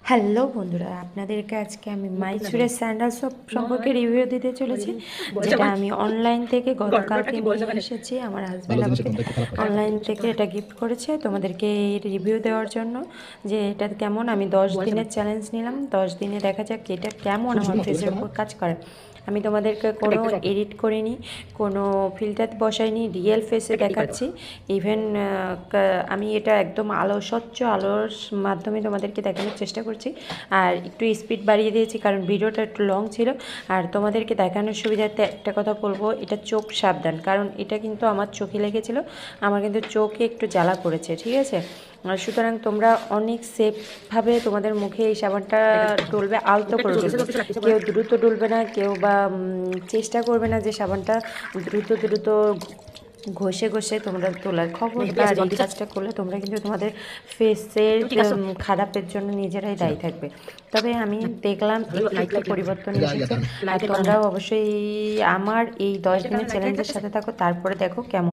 Hello বন্ধুরা, আপনাদেরকে আজকে আমি মাইসুরের স্যান্ডেল শপ সম্পর্কে রিভিউ দিতে চলেছি, যেটা আমি অনলাইন থেকে গতকালকে নিয়ে এসেছি। আমার হাজব্যান্ড আমাকে অনলাইন থেকে এটা গিফট করেছে তোমাদেরকে এই রিভিউ দেওয়ার জন্য, যে এটা কেমন। আমি 10 দিনের চ্যালেঞ্জ নিলাম, 10 দিনে দেখা যাক এটা কেমন আমার ফেসের উপর কাজ করে। আমি তোমাদেরকে কোনো এডিট করিনি, কোনো ফিল্টার বসাইনি, রিয়েল ফেসে দেখাচ্ছি। ইভেন আমি এটা একদম স্বচ্ছ আলোর মাধ্যমে তোমাদেরকে দেখানোর চেষ্টা করছি। আর একটু স্পিড বাড়িয়ে দিয়েছি কারণ ভিডিওটা একটু লং ছিল। আর তোমাদেরকে দেখানোর সুবিধার্থে একটা কথা বলবো, এটা চোখ সাবধান, কারণ এটা কিন্তু আমার চোখে লেগেছিলো। আমার কিন্তু চোখে একটু জ্বালা করেছে, ঠিক আছে। সুতরাং তোমরা অনেক সেফভাবে তোমাদের মুখে এই সাবানটা ডলবে, আলতো করে ডলবে। কেউ দ্রুত ডলবে না, কেউ বা চেষ্টা করবে না যে সাবানটা দ্রুত দ্রুত ঘষে ঘষে তোমরা তোলার। খবরদার এই কাজটা করলে তোমরা কিন্তু তোমাদের ফেসের খারাপের জন্য নিজেরাই দায়ী থাকবে। তবে আমি দেখলাম একটু পরিবর্তন এসেছে। আর তোমরাও অবশ্যই আমার এই 10 দিনের চ্যালেঞ্জের সাথে থাকো, তারপরে দেখো কেমন।